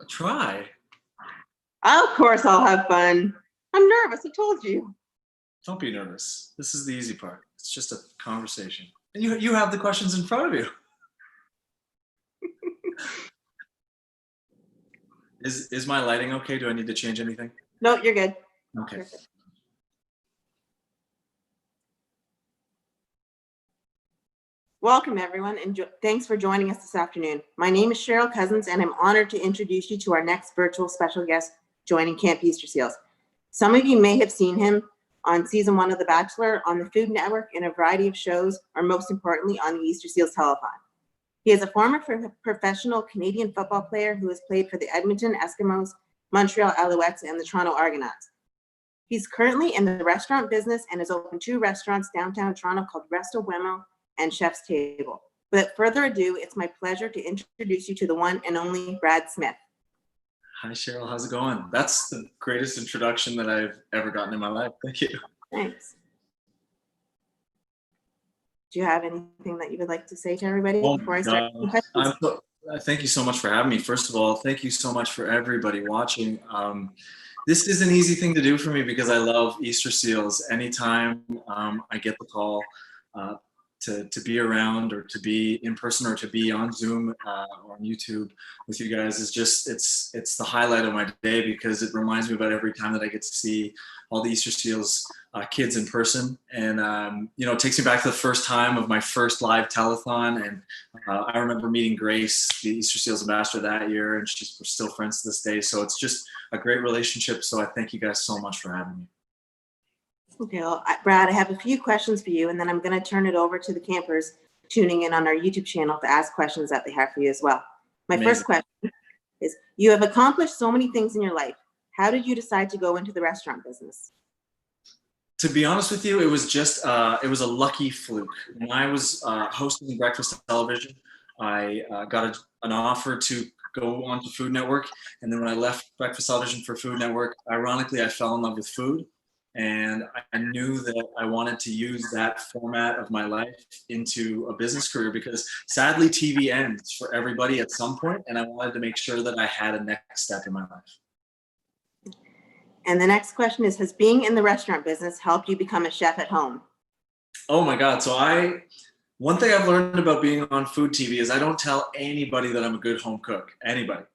Try. Of course I'll have fun. I'm nervous, I told you. Don't be nervous. This is the easy part. It's just a conversation. And you have the questions in front of you. Is my lighting okay? Do I need to change anything? No, you're good. Okay. Perfect. Welcome, everyone, and thanks for joining us this afternoon. My name is Cheryl Cousins, and I'm honored to introduce you to our next virtual special guest joining Camp Easter Seals. Some of you may have seen him on season 1 of The Bachelor, on the Food Network, in a variety of shows, or most importantly, on the Easter Seals telethon. He is a former professional Canadian football player who has played for the Edmonton Eskimos, Montreal Alouettes, and the Toronto Argonauts. He's currently in the restaurant business and has opened 2 restaurants downtown Toronto called Resto Bueno and Chef's Table. Without further ado, it's my pleasure to introduce you to the one and only Brad Smith. Hi, Cheryl. How's it going? That's the greatest introduction that I've ever gotten in my life. Thank you. Thanks. Do you have anything that you would like to say to everybody before I start? Thank you so much for having me. First of all, thank you so much for everybody watching. This is an easy thing to do for me because I love Easter Seals. Anytime I get the call to be around, or to be in person, or to be on Zoom or on YouTube with you guys, is just it's the highlight of my day, because it reminds me about every time that I get to see all the Easter Seals kids in person. And it takes me back to the first time of my first live telethon. And I remember meeting Grace, the Easter Seals ambassador, that year, and we're still friends to this day. So it's just a great relationship. So I thank you guys so much for having me. Okay, well, Brad, I have a few questions for you, and then I'm going to turn it over to the campers tuning in on our YouTube channel to ask questions that they have for you as well. My first question is, you have accomplished so many things in your life. How did you decide to go into the restaurant business? To be honest with you, it was just it was a lucky fluke. When I was hosting breakfast television, I got an offer to go on to Food Network, and then when I left breakfast television for Food Network, ironically, I fell in love with food. And I knew that I wanted to use that format of my life into a business career, because sadly TV ends for everybody at some point, and I wanted to make sure that I had a next step in my life. And the next question is, has being in the restaurant business helped you become a chef at home? Oh my God. So one thing I've learned about being on food TV is I don't tell anybody that I'm a good home cook, anybody.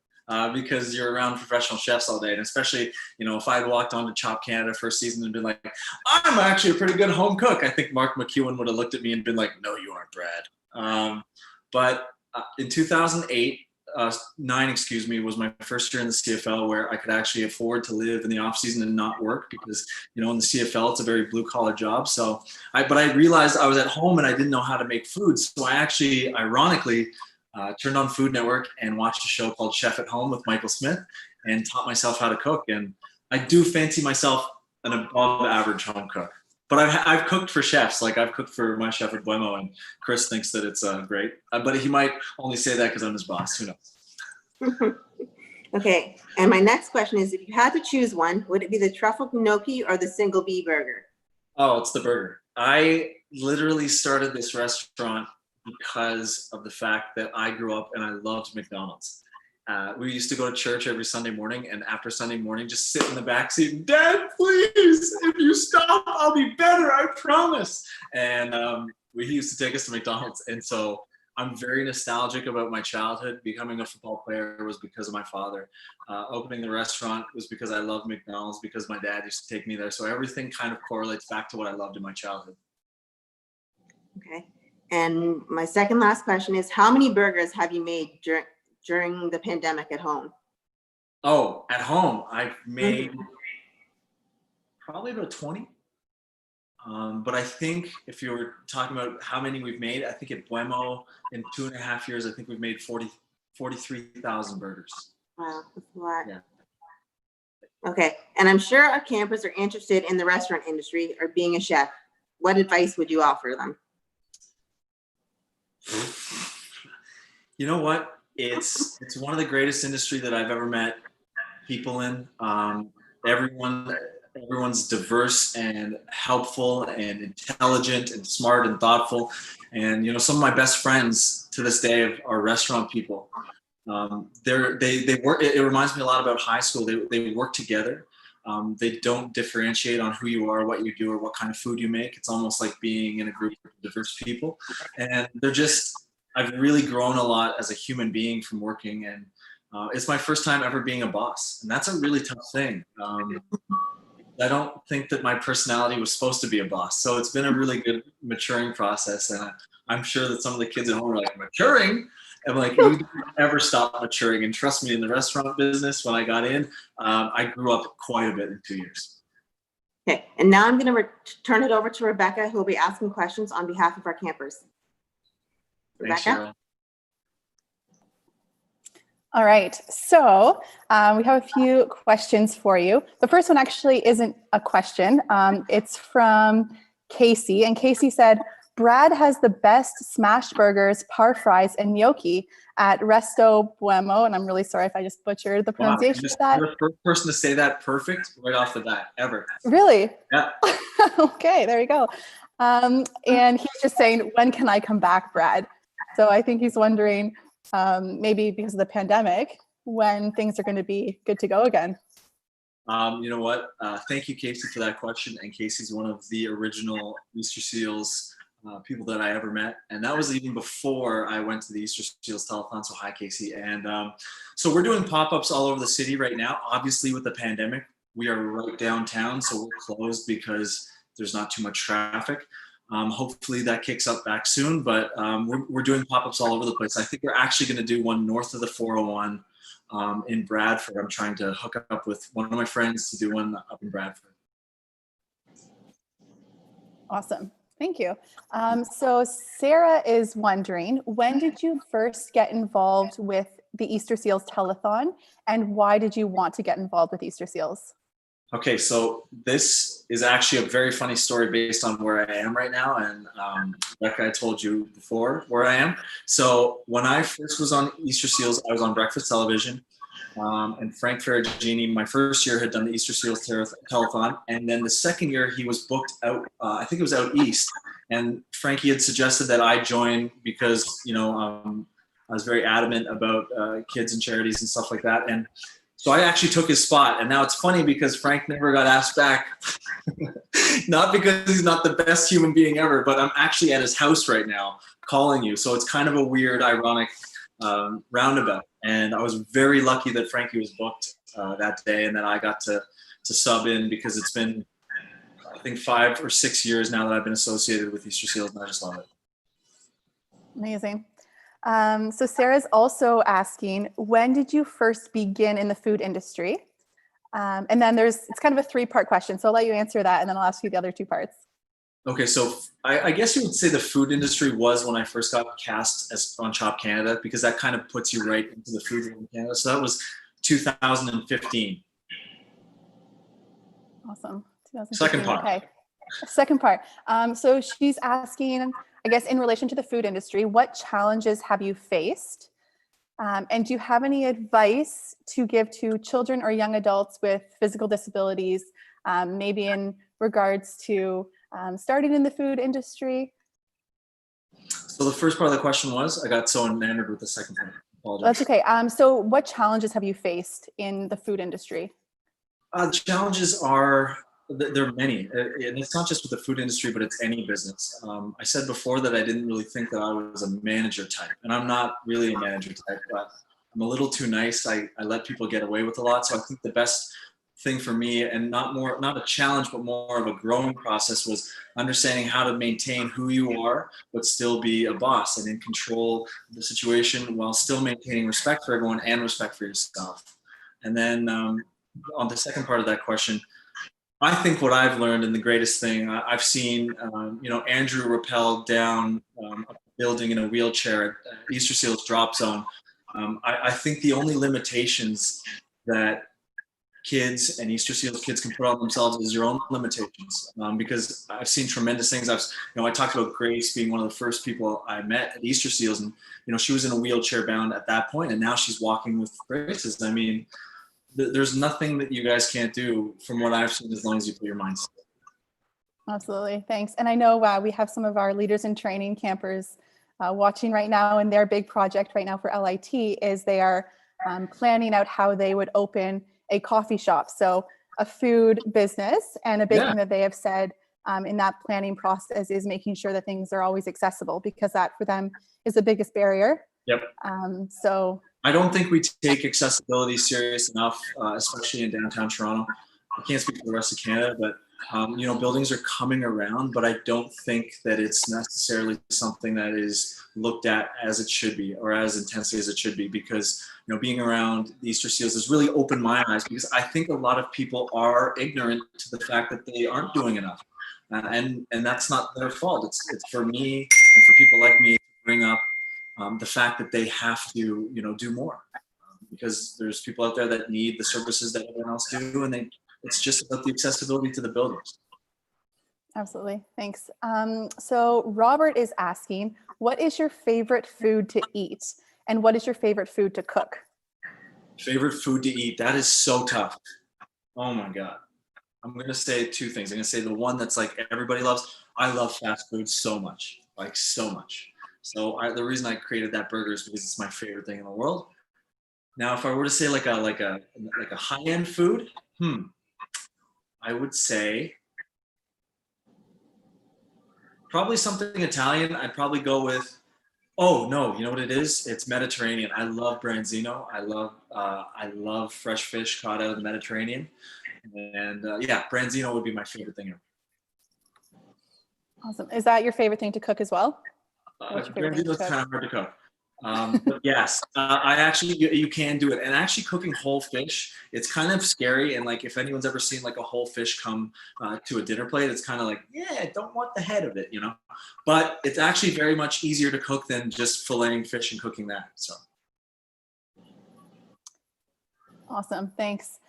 Because you're around professional chefs all day. And especially, if I had walked on to Chop Canada first season and been like, I'm actually a pretty good home cook, I think Mark McEwen would have looked at me and been like, no, you aren't, Brad. But in 2008, 9, was my first year in the CFL, where I could actually afford to live in the off season and not work, because, in the CFL, it's a very blue collar job. So but I realized I was at home and I didn't know how to make food. So I actually, ironically, turned on Food Network and watched a show called Chef at Home with Michael Smith, and taught myself how to cook. And I do fancy myself an above average home cook, but I've cooked for chefs. Like, I've cooked for my chef at Bueno, and Chris thinks that it's great, but he might only say that because I'm his boss. Who knows? Okay, and my next question is, if you had to choose one, would it be the truffle gnocchi or the single bee burger? Oh, it's the burger. I literally started this restaurant because of the fact that I grew up and I loved McDonald's. We used to go to church every Sunday morning, and after Sunday morning, just sit in the back seat, Dad, please, if you stop, I'll be better, I promise. And he used to take us to McDonald's. And so I'm very nostalgic about my childhood. Becoming a football player was because of my father. Opening the restaurant was because I loved McDonald's, because my dad used to take me there. So everything kind of correlates back to what I loved in my childhood. Okay. And my second last question is, how many burgers have you made during the pandemic at home? Oh, at home, I've made probably about 20. But I think if you were talking about how many we've made, I think at Bueno, in 2.5 years, I think we've made 43,000 burgers. Wow, that's a lot. Yeah. Okay, and I'm sure our campers are interested in the restaurant industry or being a chef. What advice would you offer them? You know what? It's one of the greatest industry that I've ever met people in. Everyone's diverse and helpful and intelligent and smart and thoughtful. And some of my best friends to this day are restaurant people. They work. It reminds me a lot about high school. They work together. They don't differentiate on who you are, what you do, or what kind of food you make. It's almost like being in a group of diverse people, and they're just. I've really grown a lot as a human being from working, and it's my first time ever being a boss, and that's a really tough thing. I don't think that my personality was supposed to be a boss, so it's been a really good maturing process, and I'm sure that some of the kids at home are like, maturing? I'm like, you don't ever stop maturing, and trust me, in the restaurant business, when I got in, I grew up quite a bit in 2 years. Okay, and now I'm going to turn it over to Rebecca, who will be asking questions on behalf of our campers. Thanks, Rebecca? Cheryl. All right, so we have a few questions for you. The first one actually isn't a question. It's from Casey, and Casey said, Brad has the best smashed burgers, par fries, and gnocchi at Resto Buemo, and I'm really sorry if I just butchered the pronunciation of that. You're the first person to say that perfect right off the bat, ever. Really? Yeah. Okay, there you go. And he's just saying, when can I come back, Brad? So I think he's wondering, maybe because of the pandemic, when things are going to be good to go again. You know what? Thank you, Casey, for that question. And Casey's one of the original Easter Seals people that I ever met. And that was even before I went to the Easter Seals telethon. So hi, Casey. And so we're doing pop-ups all over the city right now. Obviously, with the pandemic, we are right downtown. So we're closed because there's not too much traffic. Hopefully that kicks up back soon, but we're doing pop-ups all over the place. I think we're actually going to do one north of the 401 in Bradford. I'm trying to hook up with one of my friends to do one up in Bradford. Awesome. Thank you. So Sarah is wondering, when did you first get involved with the Easter Seals telethon, and why did you want to get involved with Easter Seals? Okay, so this is actually a very funny story based on where I am right now, and like I told you before, where I am. So when I first was on Easter Seals, I was on breakfast television, and Frank Ferragini, my first year, had done the Easter Seals telethon, and then the second year he was booked out. I think it was out east, and Frankie had suggested that I join because I was very adamant about kids and charities and stuff like that, and so I actually took his spot. And now it's funny because Frank never got asked back. Not because he's not the best human being ever, but I'm actually at his house right now calling you. So it's kind of a weird, ironic roundabout. And I was very lucky that Frankie was booked that day and that I got to sub in, because it's been, I think, 5 or 6 years now that I've been associated with Easter Seals, and I just love it. Amazing. So Sarah's also asking, when did you first begin in the food industry? And then it's kind of a 3-part question. So I'll let you answer that, and then I'll ask you the other 2 parts. Okay, so I guess you would say the food industry was when I first got cast as on Chop Canada, because that kind of puts you right into the food in Canada. So that was 2015. Awesome. 2015. Second part. Okay. Second part. So she's asking, I guess, in relation to the food industry, what challenges have you faced? And do you have any advice to give to children or young adults with physical disabilities, maybe in regards to starting in the food industry? So the first part of the question was, I got so enamored with the second part. That's okay. So what challenges have you faced in the food industry? The challenges are, there are many, and it's not just with the food industry, but it's any business. I said before that I didn't really think that I was a manager type, and I'm not really a manager type, but I'm a little too nice. I let people get away with a lot. So I think the best thing for me, and not a challenge, but more of a growing process, was understanding how to maintain who you are, but still be a boss and in control of the situation while still maintaining respect for everyone and respect for yourself. And then on the second part of that question, I think what I've learned, and the greatest thing I've seen, Andrew rappel down a building in a wheelchair at Easter Seals drop zone. I think the only limitations that kids and Easter Seals kids can put on themselves is your own limitations, because I've seen tremendous things. I talked about Grace being one of the first people I met at Easter Seals, and she was in a wheelchair bound at that point, and now she's walking with braces. I mean, there's nothing that you guys can't do from what I've seen, as long as you put your minds to it. Absolutely. Thanks. And I know we have some of our leaders in training campers watching right now, and their big project right now for LIT is they are planning out how they would open a coffee shop. So a food business, and a big thing that they have said in that planning process is making sure that things are always accessible, because that for them is the biggest barrier. Yep. So I don't think we take accessibility serious enough, especially in downtown Toronto. I can't speak for the rest of Canada, but you know, buildings are coming around, but I don't think that it's necessarily something that is looked at as it should be, or as intensely as it should be, because, you know, being around the Easter seals has really opened my eyes, because I think a lot of people are ignorant to the fact that they aren't doing enough. And that's not their fault. It's for me and for people like me to bring up the fact that they have to, you know, do more, because there's people out there that need the services that everyone else do, and it's just about the accessibility to the buildings. Absolutely. Thanks. So Robert is asking, what is your favorite food to eat? And what is your favorite food to cook? Favorite food to eat? That is so tough. Oh my God. I'm going to say two things. I'm going to say the one that's like everybody loves. I love fast food so much, like so much. So the reason I created that burger is because it's my favorite thing in the world. Now, if I were to say like a high-end food, I would say probably something Italian. I'd probably go with, oh no, you know what it is? It's Mediterranean. I love branzino. I love fresh fish caught out of the Mediterranean. And yeah, branzino would be my favorite thing ever. Awesome. Is that your favorite thing to cook as well? Branzino is kind of hard to cook. But yes, I actually, you can do it. And actually cooking whole fish, it's kind of scary. And like, if anyone's ever seen like a whole fish come to a dinner plate, it's kind of like, yeah, I don't want the head of it, you know? But it's actually very much easier to cook than just filleting fish and cooking that, so. Awesome, thanks.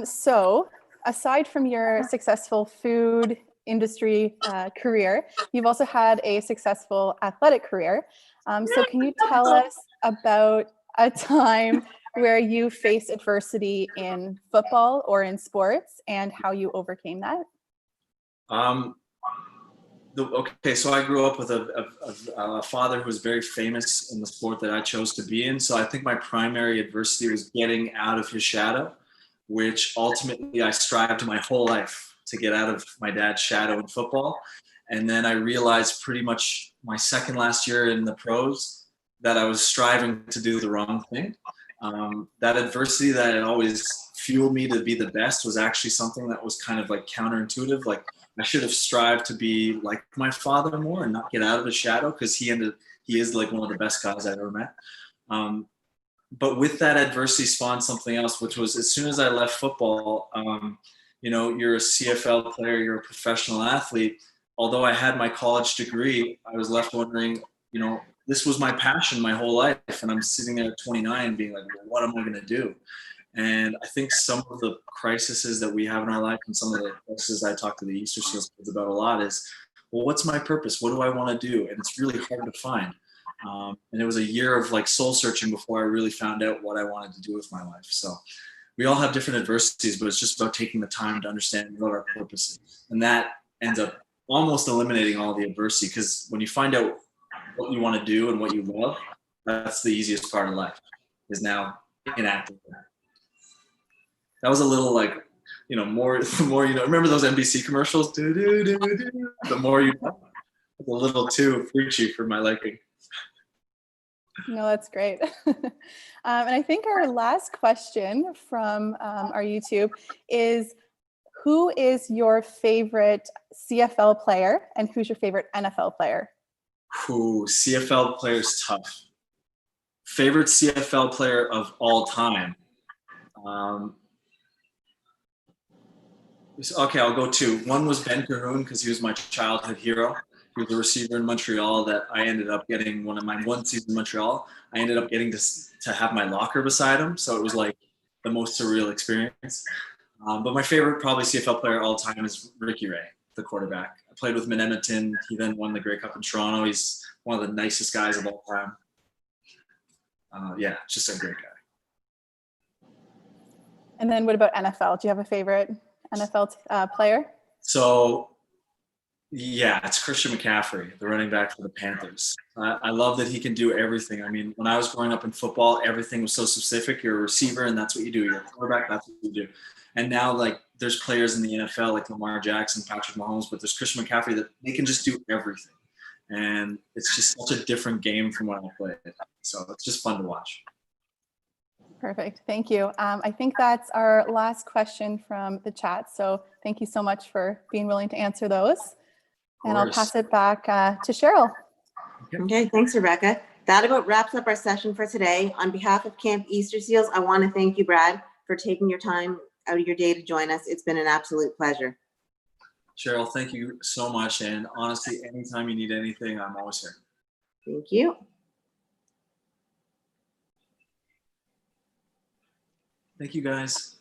So aside from your successful food industry career, you've also had a successful athletic career. So can you tell us about a time where you faced adversity in football or in sports, and how you overcame that? Okay, so I grew up with a father who was very famous in the sport that I chose to be in. So I think my primary adversity was getting out of his shadow, which ultimately I strived my whole life to get out of my dad's shadow in football. And then I realized pretty much my second last year in the pros that I was striving to do the wrong thing. That adversity that had always fueled me to be the best was actually something that was kind of like counterintuitive. Like, I should have strived to be like my father more and not get out of his shadow, because he is like one of the best guys I've ever met. But with that adversity spawned something else, which was, as soon as I left football, you know, you're a CFL player, you're a professional athlete. Although I had my college degree, I was left wondering, you know, this was my passion my whole life. And I'm sitting there at 29 being like, well, what am I going to do? And I think some of the crises that we have in our life, and some of the crises I talk to the Easter Seals kids about a lot, is, well, what's my purpose? What do I want to do? And it's really hard to find. And it was a year of like soul searching before I really found out what I wanted to do with my life. So we all have different adversities, but it's just about taking the time to understand what our purpose is. And that ends up almost eliminating all the adversity, because when you find out what you want to do and what you love, that's the easiest part of life, is now enacting that. That was a little like, you know, the more you know. Remember those NBC commercials? The more you know. It's a little too preachy for my liking. No, that's great. And I think our last question from our YouTube is, who is your favorite CFL player and who's your favorite NFL player? Ooh, CFL player is tough. Favorite CFL player of all time. Okay, I'll go two. One was Ben Cahoon, because he was my childhood hero. He was a receiver in Montreal that I ended up getting one season in Montreal. I ended up getting to have my locker beside him. So it was like the most surreal experience. But my favorite probably CFL player all time is Ricky Ray, the quarterback. I played with him in Edmonton. He then won the Grey Cup in Toronto. He's one of the nicest guys of all time. Yeah, just a great guy. And then what about NFL? Do you have a favorite NFL player? So Yeah, it's Christian McCaffrey, the running back for the Panthers. I love that he can do everything. I mean, when I was growing up in football, everything was so specific. You're a receiver, and that's what you do. You're a quarterback, that's what you do. And now, like, there's players in the NFL like Lamar Jackson, Patrick Mahomes, but there's Christian McCaffrey that they can just do everything. And it's just such a different game from when I played. So it's just fun to watch. Perfect. Thank you. I think that's our last question from the chat. So thank you so much for being willing to answer those. And I'll pass it back to Cheryl. Okay, thanks, Rebecca. That about wraps up our session for today. On behalf of Camp Easter Seals, I want to thank you, Brad, for taking your time out of your day to join us. It's been an absolute pleasure. Cheryl, thank you so much. And honestly, anytime you need anything, I'm always here. Thank you. Thank you, guys.